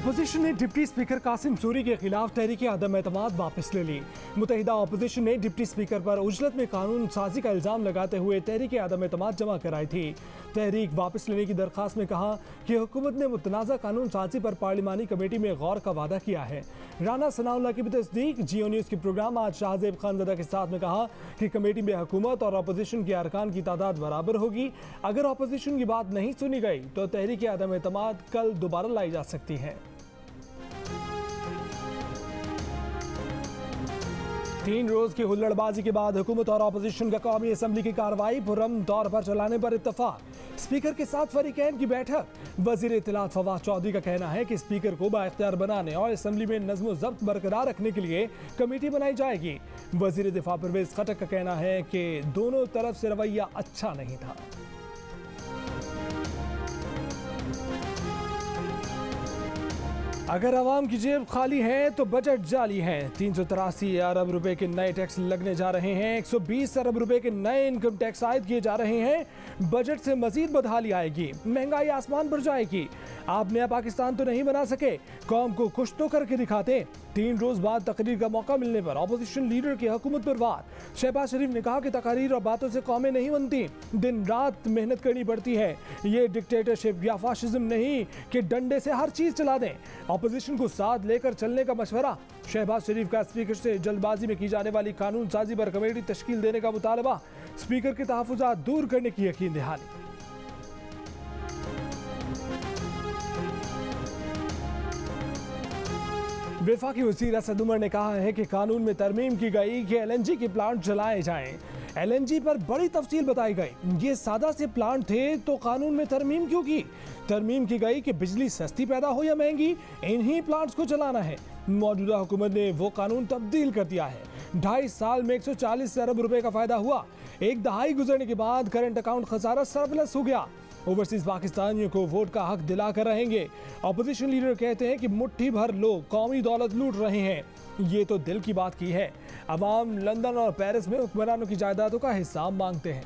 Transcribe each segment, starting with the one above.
Opposition ने deputy speaker Qasim Suri के खिलाफ तहरीक अदम एतमाद वापस ले ली। मुत्तहिदा अपोजिशन ने डिप्टी स्पीकर पर उजलत में कानून साजी का इल्जाम लगाते हुए तहरीक अदम एतमाद जमा कराई थी। तहरीक वापस लेने की दरख्वास्त में कहा कि हुकूमत ने मुतनाज़ा कानून साजी पर पार्लिमानी कमेटी में गौर का वादा किया है। राना सनाउल्लाह की भी तस्दीक। जियो न्यूज़ के प्रोग्राम आज शाहजेब खानज़दा के साथ में कहा कि कमेटी में हुकूमत और अपोजिशन के अरकान की तादाद बराबर होगी। अगर अपोजिशन की बात नहीं सुनी गई तो तहरीक अदम एतमाद कल दोबारा लाई जा सकती है। 3 रोज की हुल्लड़बाजी के बाद हुकूमत और अपोजिशन का कौमी असम्बली की कार्रवाई पुरअमन तौर पर चलाने पर इत्तफाक। स्पीकर के साथ फरीकैन की बैठक। वजीर इत्तलात फवाद चौधरी का कहना है कि स्पीकर को बाइख्तियार बनाने और असम्बली में नज़्म व ज़ब्त बरकरार रखने के लिए कमेटी बनाई जाएगी। वजीर दिफा परवेज खटक का कहना है कि दोनों तरफ से रवैया अच्छा नहीं था। अगर आवाम की जेब खाली है तो बजट जाली है। 383 अरब रुपए के नए टैक्स लगने जा रहे हैं। 120 अरब रुपए के नए इनकम टैक्स आयद किए जा रहे हैं। बजट से मजीद बदहाली आएगी, महंगाई आसमान पर जाएगी। आप नया पाकिस्तान तो नहीं बना सके, कौम को कुछ तो करके दिखाते। 3 रोज बाद तकरीर का मौका मिलने पर अपोजिशन लीडर की हुकूमत पर वार। शहबाज शरीफ ने कहा कि तकारीर और बातों से कौमें नहीं बनती, दिन रात मेहनत करनी पड़ती है। ये डिक्टेटरशिप या फाशिज्म नहीं कि डंडे से हर चीज चला दें। अपोजिशन को साथ लेकर चलने का मशवरा। शहबाज शरीफ का स्पीकर से जल्दबाजी में की जाने वाली कानून साजी पर कमेटी तश्कील देने का मुतालबा। स्पीकर के तहफ़्फ़ुज़ात दूर करने की यकीन दहानी। वफाकी वज़ीर असद उमर ने कहा है कि कानून में तरमीम की गई कि LNG के प्लांट चलाए जाएं। LNG पर बड़ी तफसील बताई गई। ये सादा से प्लांट थे तो कानून में तरमीम क्यों की? तरमीम की गई कि बिजली सस्ती पैदा हो या महंगी, इन्हीं प्लांट्स को चलाना है। मौजूदा हुकूमत ने वो कानून तब्दील कर दिया है। 2.5 साल में 140 अरब रुपए का फायदा हुआ। 1 दहाई गुजरने के बाद करंट अकाउंट खसारा सरप्लस हो गया। ओवरसीज पाकिस्तानियों को वोट का हक दिलाकर रहेंगे। अपोजिशन लीडर कहते हैं कि मुट्ठी भर लोग कौमी दौलत लूट रहे हैं। ये तो दिल की बात की है। अवाम लंदन और पेरिस में हुक्मरानों की जायदादों का हिसाब मांगते हैं।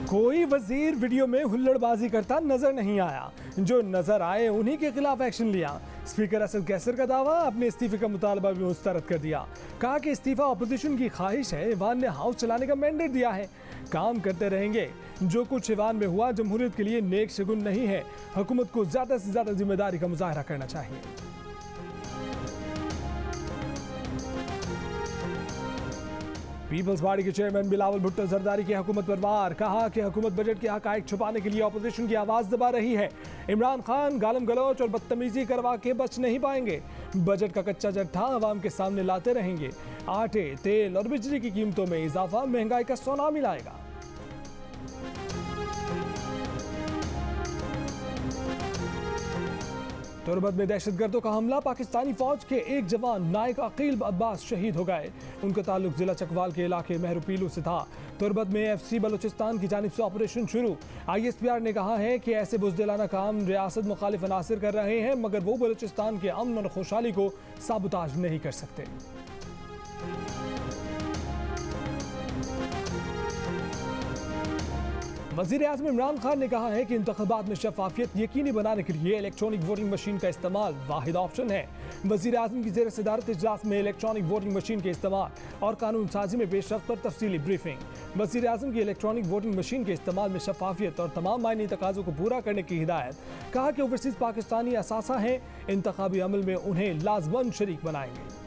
कोई वजीर वीडियो में हुल्लड़बाजी करता नजर नहीं आया। जो नजर आए उन्हीं के खिलाफ एक्शन लिया। स्पीकर असद कैसर का दावा, अपने इस्तीफे का मुतालबा भी मुस्तरद कर दिया। कहा कि इस्तीफा अपोजिशन की ख्वाहिश है। ईवान ने हाउस चलाने का मैंडेट दिया है, काम करते रहेंगे। जो कुछ ईवान में हुआ जमहूरियत के लिए नेक शगुन नहीं है। हुकूमत को ज्यादा से ज्यादा जिम्मेदारी का मुजाहरा करना चाहिए। पीपल्स पार्टी के चेयरमैन बिलावल भुट्टो जरदारी की हुकूमत पर वार। कहा कि हुकूमत बजट के हकायक छुपाने के लिए अपोजिशन की आवाज़ दबा रही है। इमरान खान गालम गलोच और बदतमीजी करवा के बच नहीं पाएंगे। बजट का कच्चा जट्ठा आवाम के सामने लाते रहेंगे। आटे, तेल और बिजली की कीमतों में इजाफा महंगाई का सुनामी लाएगा। तुरबत में दहशतगर्दों का हमला। पाकिस्तानी फौज के एक जवान नायक अकील अब्बास शहीद हो गए। उनका ताल्लुक जिला चकवाल के इलाके महरुपीलू से था। तुरबत में FC बलूचिस्तान की जानिब से ऑपरेशन शुरू। ISPR ने कहा है कि ऐसे बुज़दिलाना काम रियासत मुखालिफ अनासिर कर रहे हैं, मगर वो बलूचिस्तान के अमन और खुशहाली को साबुताज नहीं कर सकते। वज़ीर आज़म इमरान खान ने कहा है कि इंतख़ाबात में शफ़ाफ़ियत यकीनी बनाने के लिए इलेक्ट्रॉनिक वोटिंग मशीन का इस्तेमाल वाहिद ऑप्शन है। वज़ीर आज़म की ज़ेर सदारत इजलास में इलेक्ट्रॉनिक वोटिंग मशीन के इस्तेमाल और कानून साजी में पेशरफ्त पर तफसीली ब्रीफिंग। वज़ीर आज़म की इलेक्ट्रॉनिक वोटिंग मशीन के इस्तेमाल में शफ़ाफ़ियत और तमाम मायनी तकाज़ों को पूरा करने की हिदायत। कहा कि ओवरसीज़ पाकिस्तानी असासा हैं, इंतख़ाबी अमल में उन्हें लाज़मन शरीक बनाएंगे।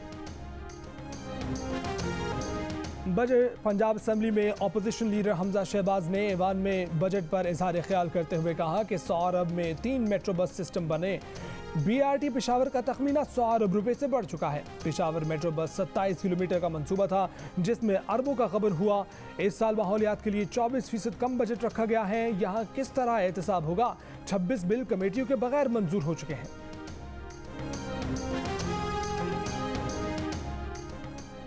बजट पंजाब असम्बली में अपोजिशन लीडर हमजा शहबाज ने ईवान में बजट पर इजहार ख्याल करते हुए कहा कि 100 अरब में 3 मेट्रो बस सिस्टम बने। BRT पेशावर का तखमीना 100 अरब रुपए से बढ़ चुका है। पेशावर मेट्रो बस 27 किलोमीटर का मंसूबा था, जिसमें अरबों का खबर हुआ। इस साल माहौलियात के लिए 24% कम बजट रखा गया है। यहाँ किस तरह एहतसाब होगा? 26 बिल कमेटियों के बगैर मंजूर हो चुके हैं।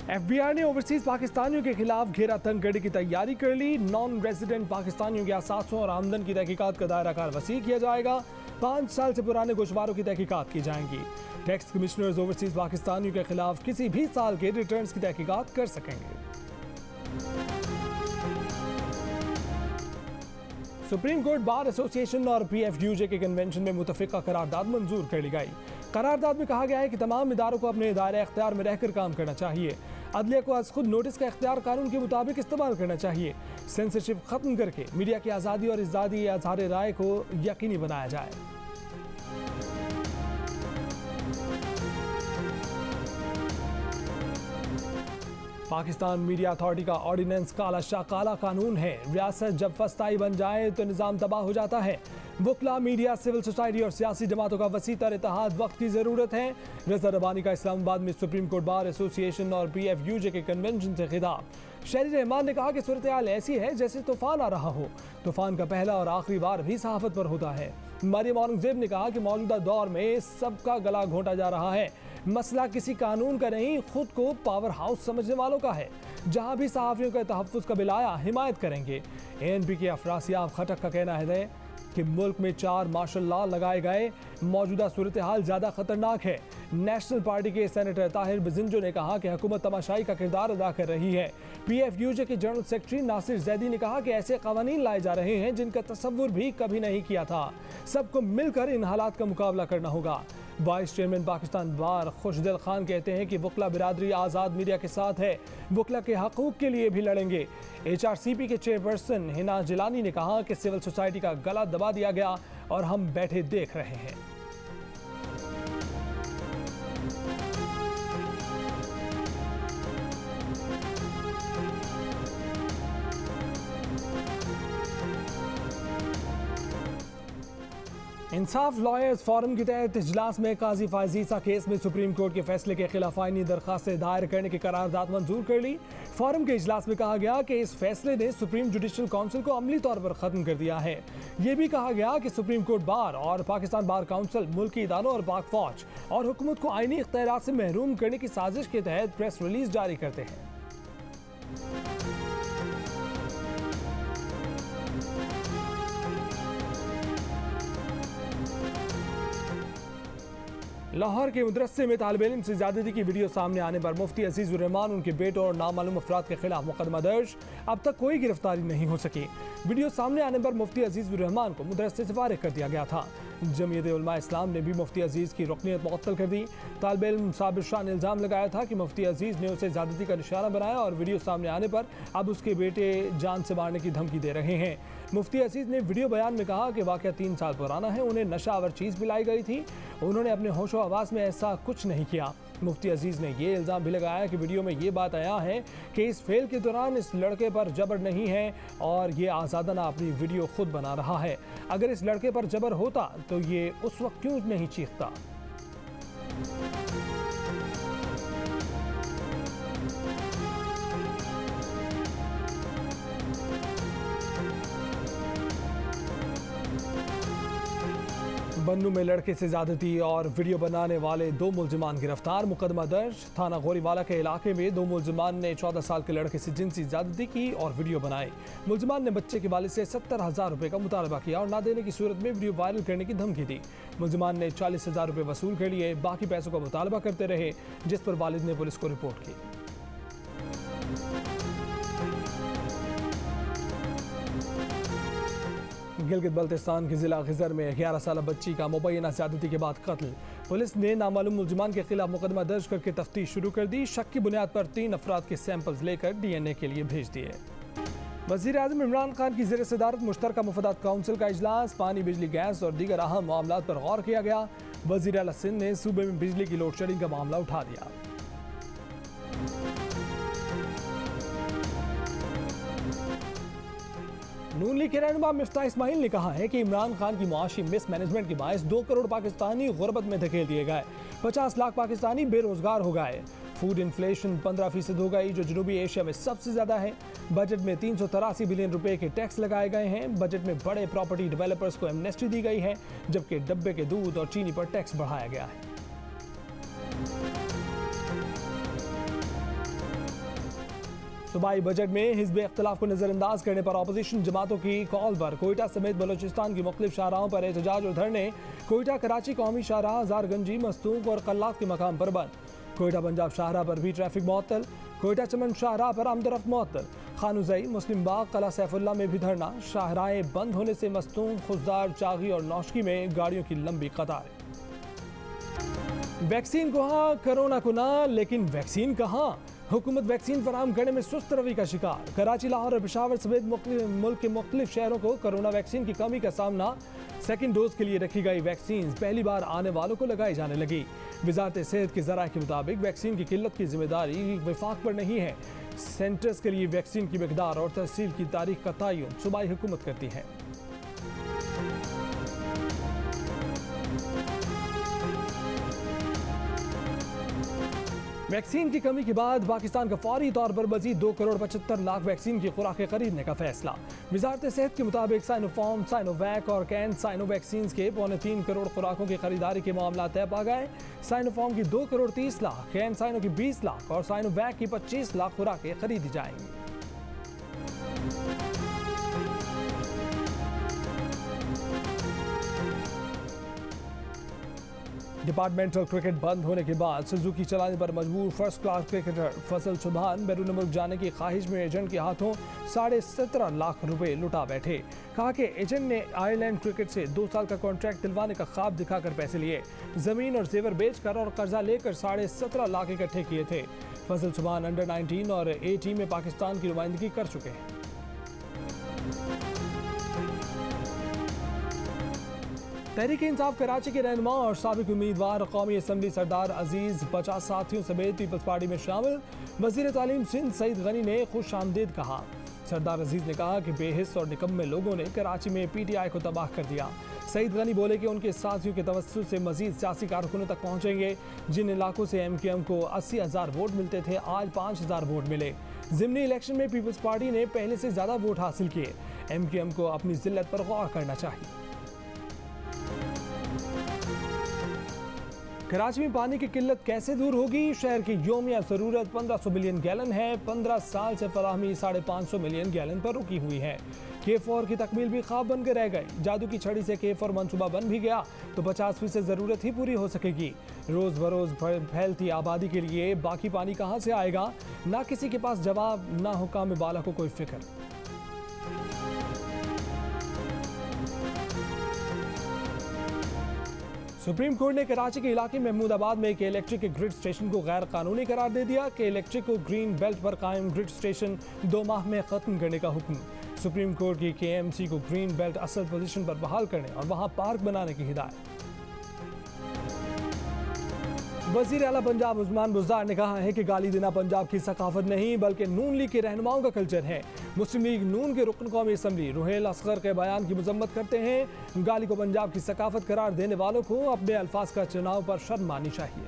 FBI ने ओवरसीज पाकिस्तानियों के खिलाफ घेरा तंग करने की तैयारी कर ली। नॉन रेजिडेंट पाकिस्तानियों के असासों और आमदन की तहकीकात का दायरा कार वसी किया जाएगा। 5 साल से पुराने गोशवारों की तहकीकात की जाएंगी। टैक्स कमिश्नर्स ओवरसीज पाकिस्तानियों के खिलाफ किसी भी साल के रिटर्न्स की तहकीकात कर सकेंगे। सुप्रीम कोर्ट बार एसोसिएशन और PFUJ के कन्वेंशन में मुतफिका करारदाद मंजूर कर ली गई। करारदाद में कहा गया है कि तमाम इदारों को अपने दायरे इख्तियार में रहकर काम करना चाहिए। अदलिया को आज खुद नोटिस का इख्तियार कानून के मुताबिक इस्तेमाल करना चाहिए। सेंसरशिप खत्म करके मीडिया की आज़ादी और इज़ादी इज़हार राय को यकीनी बनाया जाए। पाकिस्तान मीडिया अथॉरिटी का ऑर्डिनेंस काला शाह काला कानून है। रियासत जब फस्ताई बन जाए तो निज़ाम तबाह हो जाता है। वकला, मीडिया, सिविल सोसाइटी और सियासी जमातों का वसी तर इत्तेहाद वक्त की ज़रूरत है। रज़ा रब्बानी का इस्लामाबाद में सुप्रीम कोर्ट बार एसोसिएशन और PFUJ के कन्वेंशन से खिताब। शहरी रहमान ने कहा कि सूरत हाल ऐसी है जैसे तूफान आ रहा हो। तूफान का पहला और आखिरी बार भी सहाफत पर होता है। मरियम औरंगजेब ने कहा कि मौजूदा दौर में सबका गला घोंटा जा रहा है। मसला किसी कानून का नहीं, खुद को पावर हाउस समझने वालों का है। जहां भी सहाफ़ियों का तहफ़्फ़ुज़ का बिल आया, हिमायत करेंगे। ANP के अफरासियाब खटक का कहना है कि मुल्क में 4 मार्शल लॉ लगाए गए। मौजूदा सूरत हाल ज़्यादा ख़तरनाक है। नेशनल पार्टी के सेनेटर ताहिर बिजिंजो ने कहा कि हुकूमत तमाशाई का किरदार अदा कर रही है। PFUJ के जनरल सेक्रेटरी नासिर जैदी ने कहा कि ऐसे क़वानीन लाए जा रहे हैं जिनका तसव्वुर भी कभी नहीं किया था। सबको मिलकर इन हालात का मुकाबला करना होगा। वाइस चेयरमैन पाकिस्तान बार खुशदिल खान कहते हैं कि वकला बिरादरी आज़ाद मीडिया के साथ है। वकला के हकूक़ के लिए भी लड़ेंगे। HRCP के चेयरपर्सन हिना जिलानी ने कहा कि सिविल सोसाइटी का गला दबा दिया गया और हम बैठे देख रहे हैं। इंसाफ लॉयर्स फोरम के तहत इजलास में काजी फायजीसा केस में सुप्रीम कोर्ट के फैसले के खिलाफ आईनी दरखास्तें दायर करने की करारदाद मंजूर कर ली। फोरम के इजलास में कहा गया कि इस फैसले ने सुप्रीम जुडिशल काउंसिल को अमली तौर पर खत्म कर दिया है। ये भी कहा गया कि सुप्रीम कोर्ट बार और पाकिस्तान बार काउंसिल मुल्की इदारों और पाक फौज और हुकूमत को आईनी इख्तियारात से महरूम करने की साजिश के तहत प्रेस रिलीज जारी करते हैं। लाहौर के मदरसे में तालिब इल्म से ज़्यादती की वीडियो सामने आने पर मुफ्ती अजीज़ुर रहमान, उनके बेटों और नामालूम अफराद के खिलाफ मुकदमा दर्ज। अब तक कोई गिरफ्तारी नहीं हो सकी। वीडियो सामने आने पर मुफ्ती अजीज़ुर रहमान को मदरसे से फारिग कर दिया गया था। जमीयत उलमा इस्लाम ने भी मुफ्ती अजीज़ की रुकनियत मुअत्तल कर दी। तालिब इल्म साबिर शाह ने इल्ज़ाम लगाया था कि मुफ्ती अजीज़ ने उसे ज़्यादती का निशाना बनाया और वीडियो सामने आने पर अब उसके बेटे जान से मारने की धमकी दे रहे हैं। मुफ्ती अजीज़ ने वीडियो बयान में कहा कि वाक़या 3 साल पुराना है। उन्हें नशावर चीज़ पिलाई गई थी। उन्होंने अपने होशो हवास में ऐसा कुछ नहीं किया। मुफ्ती अजीज़ ने ये इल्ज़ाम भी लगाया कि वीडियो में ये बात आया है कि इस फेल के दौरान इस लड़के पर जबर नहीं है और ये आज़ादाना अपनी वीडियो खुद बना रहा है। अगर इस लड़के पर जबर होता तो ये उस वक्त क्यों नहीं चीखता। बन्नू में लड़के से ज्यादती और वीडियो बनाने वाले 2 मुलजिमान गिरफ्तार। मुकदमा दर्ज। थाना गोरीवाला के इलाके में 2 मुलजिमान ने 14 साल के लड़के से जिनसी ज्यादती की और वीडियो बनाए। मुलजिमान ने बच्चे के वालिद से 70,000 रुपये का मुतालबा किया और ना देने की सूरत में वीडियो वायरल करने की धमकी दी। मुलजिमान ने 40,000 रुपये वसूल कर लिए। बाकी पैसों का मुतालबा करते रहे, जिस पर वालिद ने पुलिस को रिपोर्ट की। गिलगित बल्तिस्तान के जिला खिजर में 11 साल बच्ची का मुबैना ज़्यादती के बाद कत्ल। पुलिस ने नामालूम मुलजिमान के खिलाफ मुकदमा दर्ज करके तफ्तीश शुरू कर दी। शक की बुनियाद पर 3 अफराद के सैंपल्स लेकर DNA के लिए भेज दिए। वज़ीर-ए-आज़म इमरान खान की ज़ेर सदारत मुश्तरका मुफादात काउंसिल का इजलास। पानी, बिजली, गैस और दीगर अहम मामलात पर गौर किया गया। वज़ीर आला सिंध ने सूबे में बिजली की लोड शेडिंग का मामला उठा दिया। नून लीग के रहनुमा मिफ्ताह इस्माइल ने कहा है कि इमरान खान की मुआशी मिसमैनेजमेंट के बायस 2 करोड़ पाकिस्तानी गुर्बत में धकेल दिए गए। 50 लाख पाकिस्तानी बेरोजगार हो गए। फूड इन्फ्लेशन 15% हो गई, जो जनूबी एशिया में सबसे ज्यादा है। बजट में 383 बिलियन रुपए के टैक्स लगाए गए हैं। बजट में बड़े प्रॉपर्टी डेवलपर्स को एमनेस्टी दी गई है, जबकि डब्बे के दूध और चीनी पर टैक्स बढ़ाया गया है। सूबाई बजट में हिज़्ब इख्तिलाफ को नजरअंदाज करने पर अपोजिशन जमातों की कॉल पर कोयटा समेत बलोचिस्तान की मुख्तलिफ शाहराहों पर एहतजाज और धरने। कोयटा कराची कौमी शाहराह, ज़ारगंजी, मस्तूक और कल्लात के मकाम पर बंद। कोयटा पंजाब शाहराह पर भी ट्रैफिक मुअत्तल। कोयटा चमन शाहराह पर आमदरफ्त मुअत्तल। खानुजई, मुस्लिम बाग, कला सैफुल्ला में भी धरना। शाहराहें बंद होने से मस्तूम, खुशदार, चागी और नौशकी में गाड़ियों की लंबी कतारें। वैक्सीन को हाँ, कोरोना को ना, लेकिन वैक्सीन कहाँ? हुकूमत वैक्सीन फराहम करने में सुस्त रवि का शिकार। कराची, लाहौर और पेशावर समेत मुल्क के मुख्तलिफ शहरों को कोरोना वैक्सीन की कमी का सामना। सेकेंड डोज के लिए रखी गई वैक्सीन पहली बार आने वालों को लगाई जाने लगी। वजारत सेहत के ज़राए के मुताबिक वैक्सीन की किल्लत की जिम्मेदारी वफाक पर नहीं है। सेंटर्स के लिए वैक्सीन की मिकदार और तहसील की तारीख का तयन सूबाई हुकूमत करती है। वैक्सीन की कमी के बाद पाकिस्तान का फौरी तौर पर मजीद 2 करोड़ 75 लाख वैक्सीन की खुराकें खरीदने का फैसला। वजारत सेहत के मुताबिक साइनोफार्म, साइनोवैक और कैन साइनो वैक्सीन के 3.25 करोड़ खुराकों की खरीदारी के मामला तय पा गए। साइनोफार्म की 2 करोड़ 30 लाख, कैन साइनो की 20 लाख और साइनोवैक की 25 लाख खुराकें खरीदी जाएंगी। डिपार्टमेंटल क्रिकेट बंद होने के बाद सुजुकी चलाने पर मजबूर फर्स्ट क्लास क्रिकेटर फजल सुबहान बैरून मुल्क जाने की ख्वाहिश में एजेंट के हाथों 17.5 लाख रुपए लुटा बैठे। कहा कि एजेंट ने आयरलैंड क्रिकेट से 2 साल का कॉन्ट्रैक्ट दिलवाने का ख्वाब दिखाकर पैसे लिए, जमीन और जेवर बेचकर और कर्जा लेकर 17.5 लाख इकट्ठे किए थे। फजल सुबहान अंडर 19 और ए टीम में पाकिस्तान की नुमाइंदगी कर चुके हैं। तहरीक इंसाफ कराची के रहनुमा और साबिक उम्मीदवार कौमी असम्बली सरदार अजीज 50 साथियों समेत पीपल्स पार्टी में शामिल। वजीर तालीम सिंध सईद गनी ने खुश आमदीद कहा। सरदार अजीज ने कहा कि बेहिस और निकम्मे लोगों ने कराची में PTI को तबाह कर दिया। सईद गनी बोले कि उनके साथियों के तवस्सुस से मजीद सियासी कारकुनों तक पहुँचेंगे। जिन इलाकों से MQM को 80,000 वोट मिलते थे, आज 5,000 वोट मिले। ज़िमनी इलेक्शन में पीपल्स पार्टी ने पहले से ज़्यादा वोट हासिल किए। MQM को अपनी जिल्लत पर गौर करना चाहिए। कराची में पानी की किल्लत कैसे दूर होगी? शहर की योमिया ज़रूरत 1500 मिलियन गैलन है। 15 साल से फराहमी 550 मिलियन गैलन पर रुकी हुई है। K4 की तकमील भी ख्वाब बन के रह गई। जादू की छड़ी से K4 मंसूबा बन भी गया तो 50% ज़रूरत ही पूरी हो सकेगी। रोज़ बरोज़ फैलती आबादी के लिए बाकी पानी कहाँ से आएगा? ना किसी के पास जवाब, ना हुकाम बाला को कोई फिक्र। सुप्रीम कोर्ट ने कराची के इलाके महमूदाबाद में के इलेक्ट्रिक के ग्रिड स्टेशन को गैर कानूनी करार दे दिया। के इलेक्ट्रिक को ग्रीन बेल्ट पर कायम ग्रिड स्टेशन 2 माह में खत्म करने का हुक्म। सुप्रीम कोर्ट की KMC को ग्रीन बेल्ट असल पोजीशन पर बहाल करने और वहां पार्क बनाने की हिदायत। वज़ीर आला पंजाब उस्मान बुज़दार ने कहा है कि गाली देना पंजाब की सकाफत नहीं बल्कि नून लीग के रहनुमाओं का कल्चर है। मुस्लिम लीग नून के रुकन कौमी असम्बली रुहेल असगर के बयान की मजम्मत करते हैं। गाली को पंजाब की सकाफत करार देने वालों को अपने अल्फाज का चुनाव पर शर्म माननी चाहिए।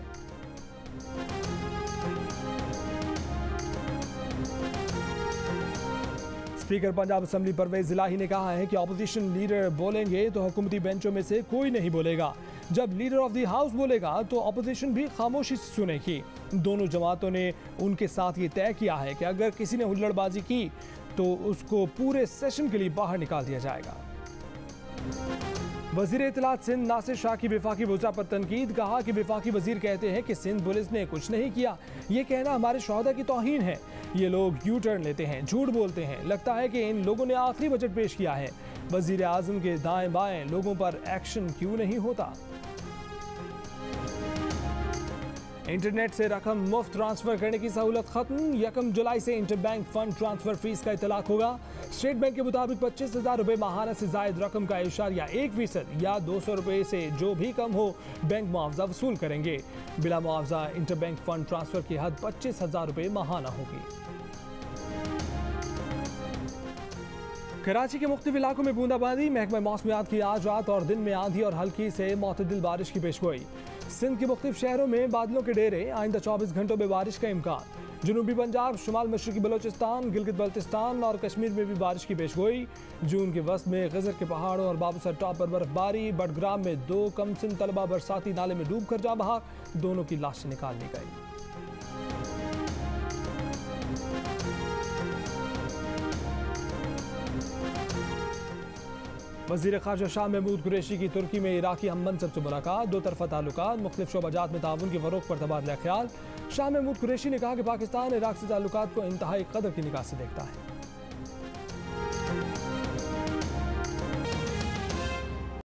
स्पीकर पंजाब असम्बली परवेज इलाही ने कहा है कि अपोजिशन लीडर बोलेंगे तो हुकूमती बेंचों में से कोई नहीं बोलेगा। जब लीडर ऑफ द हाउस बोलेगा तो अपोजिशन भी खामोशी से सुनेगी। दोनों जमातों ने उनके साथ ये तय किया है कि अगर किसी ने हुल्लड़बाजी की तो उसको पूरे सेशन के लिए बाहर निकाल दिया जाएगा। वजीर इत्तलात सिंध नासिर शाह की वफाकी वज़रा पर तनकीद। कहा कि वफाकी वजीर कहते हैं कि सिंध पुलिस ने कुछ नहीं किया। ये कहना हमारे शोहदा की तौहीन है। ये लोग यू टर्न लेते हैं, झूठ बोलते हैं। लगता है कि इन लोगों ने आखिरी बजट पेश किया है। वजीर आज़म के दाएं बाएं लोगों पर एक्शन क्यों नहीं होता? इंटरनेट से रकम मुफ्त ट्रांसफर करने की सहूलत खत्म। 1 जुलाई से इंटरबैंक फंड ट्रांसफर फीस का इतलाक होगा। स्टेट बैंक के मुताबिक 25,000 रुपए माहाना से जायद रकम का 1.1% या 200 रुपए से जो भी कम हो बैंक मुआवजा वसूल करेंगे। बिला मुआवजा इंटरबैंक फंड ट्रांसफर की हद 25,000 रुपए माहाना होगी। कराची के मुख्तलिफ इलाकों में बूंदाबांदी। महकमा मौसमियात की आज रात और दिन में आंधी और हल्की से मुतदिल बारिश की पेशगोई। सिंध के मुख्तलिफ शहरों में बादलों के डेरे। आइंदा 24 घंटों में बारिश का इम्कान। जनूबी पंजाब, शुमाल मशरकी बलोचिस्तान, गिलगित बल्तिस्तान और कश्मीर में भी बारिश की पेशगोई। जून के वस्त में गजर के पहाड़ों और बाबूसर टॉप पर बर्फबारी। बडग्राम में 2 कमसिन तलबा बरसाती नाले में डूब कर जा बहा। दोनों की लाशें निकाल ली गई। वज़ीर ख़ारजा शाह महमूद कुरैशी की तुर्की में इराकी हम मनसब से मुलाकात। 2 तरफ़ा ताल्लुकात, मुख्तलिफ शोबाजात में ताउन के फ़रोग़ पर तबादला ख्याल। शाह महमूद कुरैशी ने कहा कि पाकिस्तान इराक से ताल्लुकात को इंतहाई कदर की निगाह से देखता है।